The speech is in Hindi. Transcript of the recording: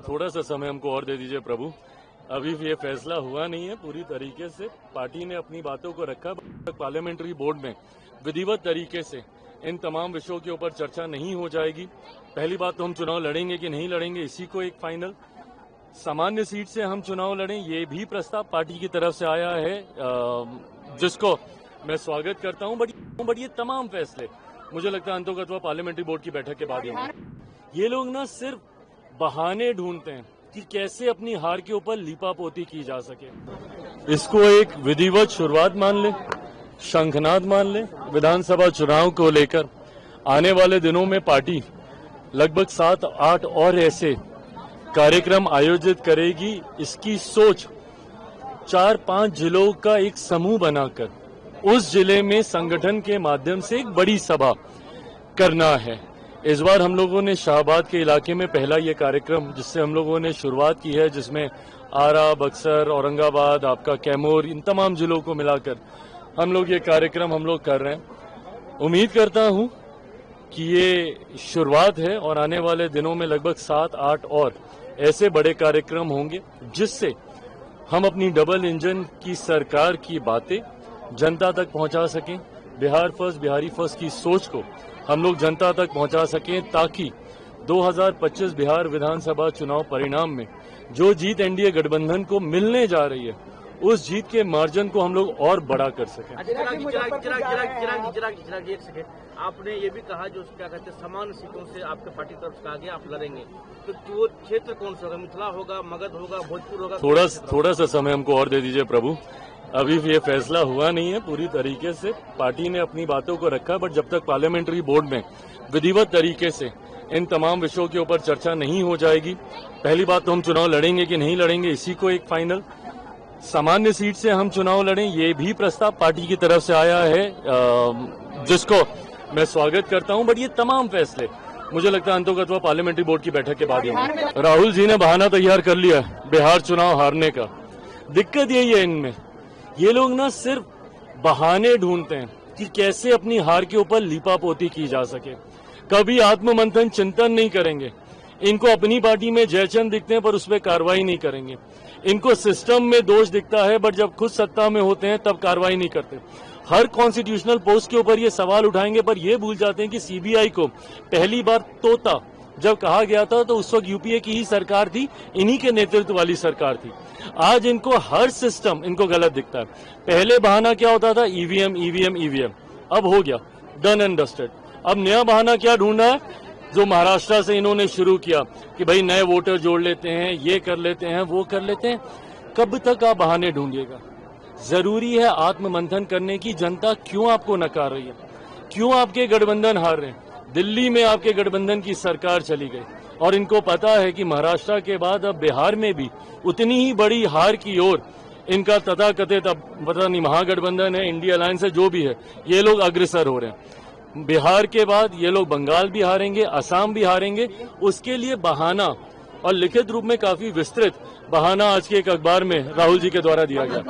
थोड़ा सा समय हमको और दे दीजिए प्रभु। अभी ये फैसला हुआ नहीं है पूरी तरीके से। पार्टी ने अपनी बातों को रखा। पार्लियामेंट्री बोर्ड में विधिवत तरीके से इन तमाम विषयों के ऊपर चर्चा नहीं हो जाएगी। पहली बात तो हम चुनाव लड़ेंगे कि नहीं लड़ेंगे, इसी को एक फाइनल। सामान्य सीट से हम चुनाव लड़ें, ये भी प्रस्ताव पार्टी की तरफ से आया है, जिसको मैं स्वागत करता हूं। बट ये तमाम फैसले मुझे लगता है अंतोगत्वा पार्लियामेंट्री बोर्ड की बैठक के बाद ही होंगे। ये लोग ना सिर्फ बहाने ढूंढते हैं कि कैसे अपनी हार के ऊपर लीपापोती की जा सके। इसको एक विधिवत शुरुआत मान ले, शंखनाद मान ले। विधानसभा चुनाव को लेकर आने वाले दिनों में पार्टी लगभग 7-8 और ऐसे कार्यक्रम आयोजित करेगी। इसकी सोच 4-5 जिलों का एक समूह बनाकर उस जिले में संगठन के माध्यम से एक बड़ी सभा करना है। इस बार हम लोगों ने शाहबाद के इलाके में पहला ये कार्यक्रम जिससे हम लोगों ने शुरुआत की है, जिसमें आरा, बक्सर, औरंगाबाद, आपका कैमूर, इन तमाम जिलों को मिलाकर हम लोग ये कार्यक्रम कर रहे हैं। उम्मीद करता हूं कि ये शुरुआत है और आने वाले दिनों में लगभग 7-8 और ऐसे बड़े कार्यक्रम होंगे जिससे हम अपनी डबल इंजन की सरकार की बातें जनता तक पहुंचा सकें। बिहार फर्स्ट, बिहारी फर्स्ट की सोच को हम लोग जनता तक पहुंचा सकें, ताकि 2025 बिहार विधानसभा चुनाव परिणाम में जो जीत एनडीए गठबंधन को मिलने जा रही है, उस जीत के मार्जिन को हम लोग और बड़ा कर सकें। आपने ये भी कहा जो क्या कहते हैं समान सीटों से आपके पार्टी तरफ से कहा गया आप लड़ेंगे, तो वो क्षेत्र कौन सा होगा? मिथिला होगा, मगध होगा, भोजपुर होगा? थोड़ा सा समय हमको और दे दीजिए प्रभु। अभी ये फैसला हुआ नहीं है पूरी तरीके से। पार्टी ने अपनी बातों को रखा। बट जब तक पार्लियामेंट्री बोर्ड में विधिवत तरीके से इन तमाम विषयों के ऊपर चर्चा नहीं हो जाएगी, पहली बात तो हम चुनाव लड़ेंगे कि नहीं लड़ेंगे, इसी को एक फाइनल। सामान्य सीट से हम चुनाव लड़ें, ये भी प्रस्ताव पार्टी की तरफ से आया है, जिसको मैं स्वागत करता हूं। बट ये तमाम फैसले मुझे लगता है अंतोगत्वा पार्लियामेंट्री बोर्ड की बैठक के बाद ही होंगे। राहुल जी ने बहाना तैयार कर लिया है बिहार चुनाव हारने का। दिक्कत यही है इनमें, ये लोग ना सिर्फ बहाने ढूंढते हैं कि कैसे अपनी हार के ऊपर लीपापोती की जा सके। कभी आत्ममंथन चिंतन नहीं करेंगे। इनको अपनी पार्टी में जयचंद दिखते हैं पर उस पर कार्रवाई नहीं करेंगे। इनको सिस्टम में दोष दिखता है बट जब खुद सत्ता में होते हैं तब कार्रवाई नहीं करते। हर कॉन्स्टिट्यूशनल पोस्ट के ऊपर ये सवाल उठाएंगे पर ये भूल जाते हैं कि सीबीआई को पहली बार तोता जब कहा गया था तो उस वक्त यूपीए की ही सरकार थी, इन्हीं के नेतृत्व वाली सरकार थी। आज इनको हर सिस्टम इनको गलत दिखता है। पहले बहाना क्या होता था? EVM EVM EVM. अब हो गया डन एंड डस्टेड। अब नया बहाना क्या ढूंढना है, जो महाराष्ट्र से इन्होंने शुरू किया कि भाई नए वोटर जोड़ लेते हैं, ये कर लेते हैं, वो कर लेते हैं। कब तक आप बहाने ढूंढिएगा? जरूरी है आत्ममंथन करने की। जनता क्यों आपको नकार रही है? क्यों आपके गठबंधन हार रहे हैं? दिल्ली में आपके गठबंधन की सरकार चली गई और इनको पता है कि महाराष्ट्र के बाद अब बिहार में भी उतनी ही बड़ी हार की ओर इनका तथाकथित, अब पता नहीं महागठबंधन है, इंडिया अलायंस है, जो भी है, ये लोग अग्रसर हो रहे हैं। बिहार के बाद ये लोग बंगाल भी हारेंगे, असम भी हारेंगे। उसके लिए बहाना और लिखित रूप में काफी विस्तृत बहाना आज के एक अखबार में राहुल जी के द्वारा दिया गया।